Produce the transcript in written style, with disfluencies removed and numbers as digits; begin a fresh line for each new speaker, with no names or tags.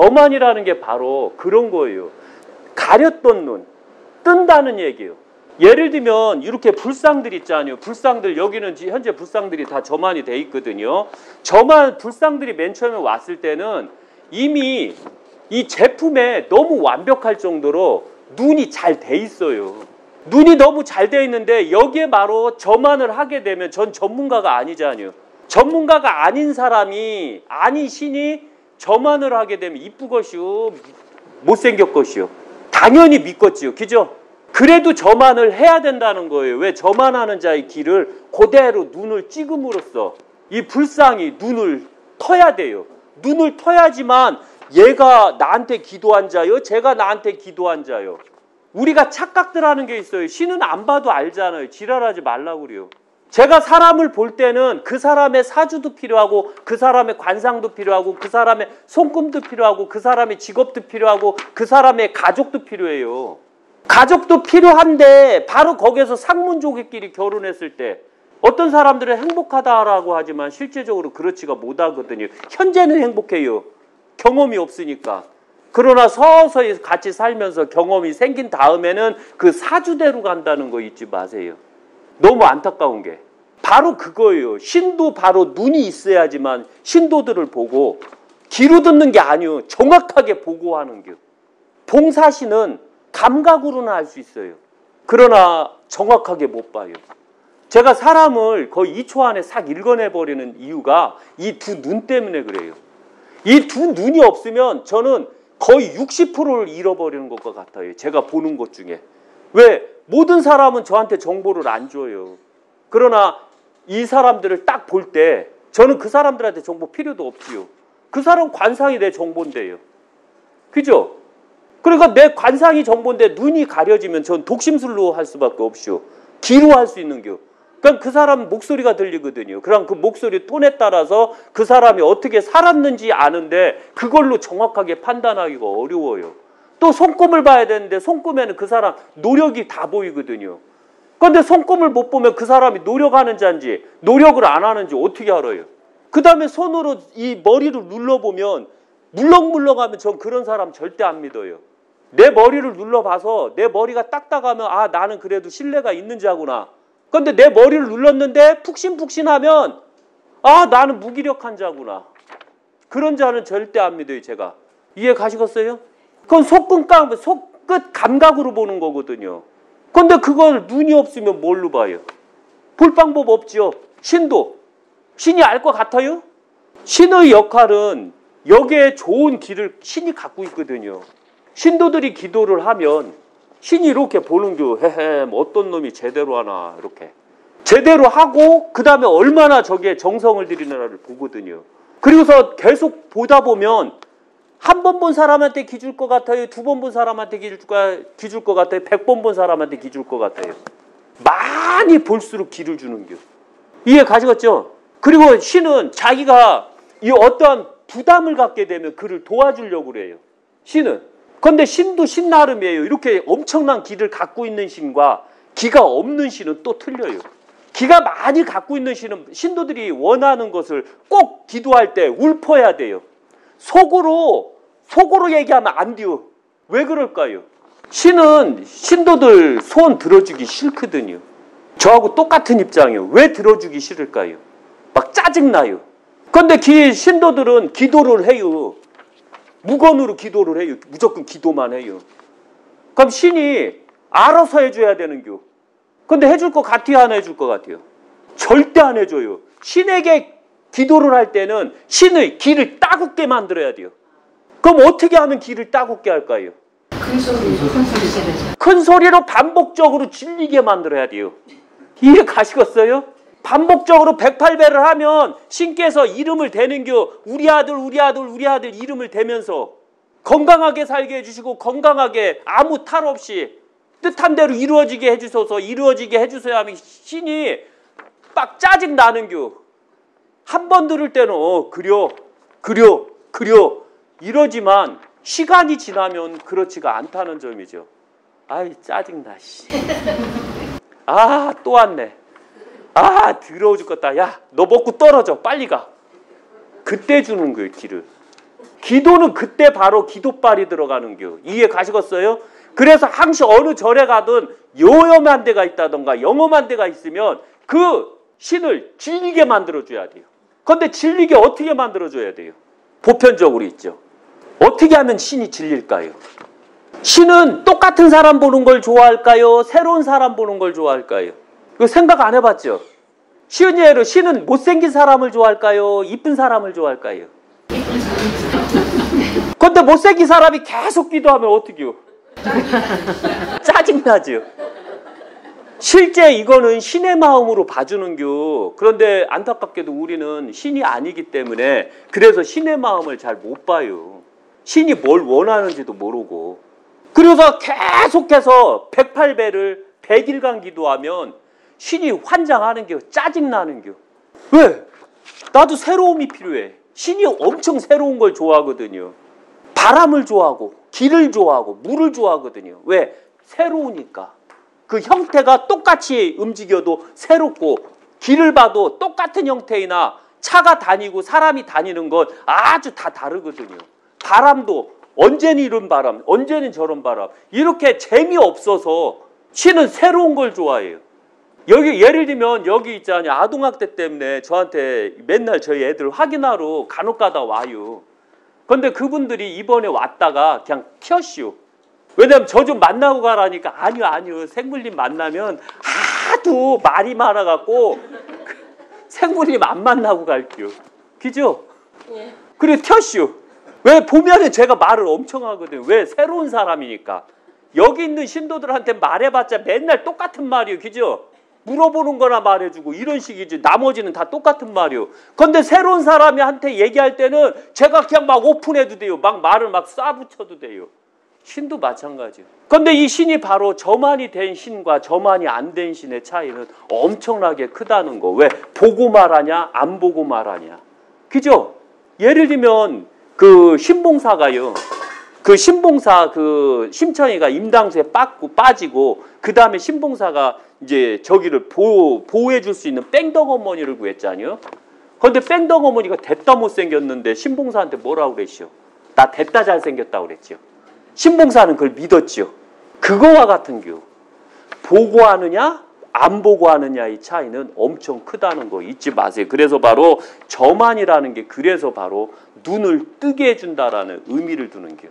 저만이라는 게 바로 그런 거예요. 가렸던 눈, 뜬다는 얘기예요. 예를 들면 이렇게 불상들 있잖아요. 불상들, 여기는 현재 불상들이 다 저만이 돼 있거든요. 저만 불상들이 맨 처음에 왔을 때는 이미 이 제품에 너무 완벽할 정도로 눈이 잘 돼 있어요. 눈이 너무 잘 돼 있는데 여기에 바로 저만을 하게 되면 전 전문가가 아니잖아요. 전문가가 아닌 사람이, 아닌 신이 저만을 하게 되면 이쁘것이요, 못생겼것이요. 당연히 믿겠지요. 그죠? 그래도 저만을 해야 된다는 거예요. 왜? 저만하는 자의 길을 그대로 눈을 찍음으로써 이 불상이 눈을 터야 돼요. 눈을 터야지만 얘가 나한테 기도한 자요, 제가 나한테 기도한 자요. 우리가 착각들 하는 게 있어요. 신은 안 봐도 알잖아요. 지랄하지 말라고 그래요. 제가 사람을 볼 때는 그 사람의 사주도 필요하고, 그 사람의 관상도 필요하고, 그 사람의 손금도 필요하고, 그 사람의 직업도 필요하고, 그 사람의 가족도 필요해요. 가족도 필요한데 바로 거기에서 상문족끼리 결혼했을 때 어떤 사람들은 행복하다라고 하지만 실제적으로 그렇지가 못하거든요. 현재는 행복해요. 경험이 없으니까. 그러나 서서히 같이 살면서 경험이 생긴 다음에는 그 사주대로 간다는 거 잊지 마세요. 너무 안타까운 게 바로 그거예요. 신도 바로 눈이 있어야지만 신도들을 보고, 귀로 듣는 게 아니요, 정확하게 보고 하는 게. 봉사신은 감각으로는 알 수 있어요. 그러나 정확하게 못 봐요. 제가 사람을 거의 2초 안에 싹 읽어내버리는 이유가 이 두 눈 때문에 그래요. 이 두 눈이 없으면 저는 거의 60%를 잃어버리는 것과 같아요. 제가 보는 것 중에. 왜? 모든 사람은 저한테 정보를 안 줘요. 그러나 이 사람들을 딱 볼 때 저는 그 사람들한테 정보 필요도 없지요. 그 사람 관상이 내 정보인데요. 그죠? 그러니까 내 관상이 정보인데 눈이 가려지면 전 독심술로 할 수밖에 없죠. 귀로 할 수 있는 겨. 그럼 그 사람 목소리가 들리거든요. 그럼 그 목소리 톤에 따라서 그 사람이 어떻게 살았는지 아는데 그걸로 정확하게 판단하기가 어려워요. 또 손금을 봐야 되는데 손금에는 그 사람 노력이 다 보이거든요. 그런데 손금을 못 보면 그 사람이 노력하는 자인지 노력을 안 하는지 어떻게 알아요? 그 다음에 손으로 이 머리를 눌러보면 물렁물렁하면 전 그런 사람 절대 안 믿어요. 내 머리를 눌러봐서 내 머리가 딱딱하면 아, 나는 그래도 신뢰가 있는 자구나. 그런데 내 머리를 눌렀는데 푹신푹신하면 아, 나는 무기력한 자구나. 그런 자는 절대 안 믿어요. 제가. 이해 가시겠어요? 그건 손끝 감각으로 보는 거거든요. 그런데 그걸 눈이 없으면 뭘로 봐요? 볼 방법 없죠. 신도. 신이 알 것 같아요? 신의 역할은 여기에 좋은 길을 신이 갖고 있거든요. 신도들이 기도를 하면 신이 이렇게 보는 겨. 헤헤, 어떤 놈이 제대로 하나. 이렇게. 제대로 하고 그 다음에 얼마나 저기에 정성을 들이느냐를 보거든요. 그리고서 계속 보다 보면 한 번 본 사람한테 기 줄 것 같아요. 두 번 본 사람한테 기 줄 것 같아요. 100번 본 사람한테 기 줄 것 같아요. 많이 볼수록 기를 주는 겨. 이해 가시겠죠? 그리고 신은 자기가 이 어떠한 부담을 갖게 되면 그를 도와주려고 그래요. 신은. 그런데 신도 신 나름이에요. 이렇게 엄청난 기를 갖고 있는 신과 기가 없는 신은 또 틀려요. 기가 많이 갖고 있는 신은 신도들이 원하는 것을 꼭 기도할 때 울퍼야 돼요. 속으로 얘기하면 안 돼요. 왜 그럴까요? 신은 신도들 소원 들어주기 싫거든요. 저하고 똑같은 입장이에요. 왜 들어주기 싫을까요? 막 짜증나요. 그런데 신도들은 기도를 해요. 무건으로 기도를 해요. 무조건 기도만 해요. 그럼 신이 알아서 해줘야 되는겨. 근데 해줄 것 같아요? 안 해줄 것 같아요? 절대 안 해줘요. 신에게 기도를 할 때는 신의 귀를 따갑게 만들어야 돼요. 그럼 어떻게 하면 귀를 따갑게 할까요? 큰 소리로 반복적으로 질리게 만들어야 돼요. 이해 가시겠어요? 반복적으로 108배를 하면 신께서 이름을 대는겨. 우리 아들 우리 아들 우리 아들 이름을 대면서 건강하게 살게 해주시고 건강하게 아무 탈 없이 뜻한 대로 이루어지게 해주소서, 이루어지게 해주세요 하면 신이 막 짜증 나는겨. 한 번 들을 때는 그려 이러지만 시간이 지나면 그렇지가 않다는 점이죠. 아이 짜증나 씨. 아 또 왔네. 아 더러워 죽겠다. 야 너 먹고 떨어져 빨리 가. 그때 주는 거예요. 길을. 기도는 그때 바로 기도빨이 들어가는 겨. 이해 가시겠어요? 그래서 항시 어느 절에 가든 요염한 데가 있다던가 영험한 데가 있으면 그 신을 질리게 만들어줘야 돼요. 그런데 질리게 어떻게 만들어줘야 돼요? 보편적으로 있죠. 어떻게 하면 신이 질릴까요? 신은 똑같은 사람 보는 걸 좋아할까요? 새로운 사람 보는 걸 좋아할까요? 이거 생각 안 해봤죠? 쉬운 예로 신은 못생긴 사람을 좋아할까요? 이쁜 사람을 좋아할까요? 그런데 못생긴 사람이 계속 기도하면 어떡해요? 짜증나죠? 실제 이거는 신의 마음으로 봐주는 겨. 그런데 안타깝게도 우리는 신이 아니기 때문에 그래서 신의 마음을 잘 못 봐요. 신이 뭘 원하는지도 모르고. 그래서 계속해서 108배를 100일간 기도하면 신이 환장하는 겨. 짜증나는 겨. 왜? 나도 새로움이 필요해. 신이 엄청 새로운 걸 좋아하거든요. 바람을 좋아하고 길을 좋아하고 물을 좋아하거든요. 왜? 새로우니까. 그 형태가 똑같이 움직여도 새롭고 길을 봐도 똑같은 형태이나 차가 다니고 사람이 다니는 건 아주 다 다르거든요. 바람도 언제는 이런 바람, 언제는 저런 바람. 이렇게 재미없어서 신은 새로운 걸 좋아해요. 여기 예를 들면 여기 있잖아요. 아동학대 때문에 저한테 맨날 저희 애들 확인하러 간혹 가다 와요. 그런데 그분들이 이번에 왔다가 그냥 튀었시오. 왜냐면 저 좀 만나고 가라니까 아니요 생물님 만나면 하도 말이 많아갖고 생물님 안 만나고 갈게요. 그죠? 예. 그래 튀었시오. 왜? 보면은 제가 말을 엄청 하거든요. 왜? 새로운 사람이니까. 여기 있는 신도들한테 말해봤자 맨날 똑같은 말이에요. 그죠? 물어보는 거나 말해주고 이런 식이지. 나머지는 다 똑같은 말이에요. 그런데 새로운 사람한테 얘기할 때는 제가 그냥 막 오픈해도 돼요. 막 말을 막 쏴붙여도 돼요. 신도 마찬가지예요. 그런데 이 신이 바로 저만이 된 신과 저만이 안 된 신의 차이는 엄청나게 크다는 거. 왜? 보고 말하냐 안 보고 말하냐. 그죠? 예를 들면 그 신봉사가요. 그 신봉사 그 심청이가 임당수에 빠지고 그 다음에 신봉사가 이제 저기를 보호해 줄 수 있는 뺑덕어머니를 구했잖아요. 그런데 뺑덕어머니가 됐다 못생겼는데 신봉사한테 뭐라고 그랬시오? 나 됐다 잘생겼다고 그랬지요. 신봉사는 그걸 믿었지요. 그거와 같은 겨. 보고 하느냐 안 보고 하느냐의 차이는 엄청 크다는 거 잊지 마세요. 그래서 바로 저만이라는 게 그래서 바로 눈을 뜨게 해준다라는 의미를 두는 겨.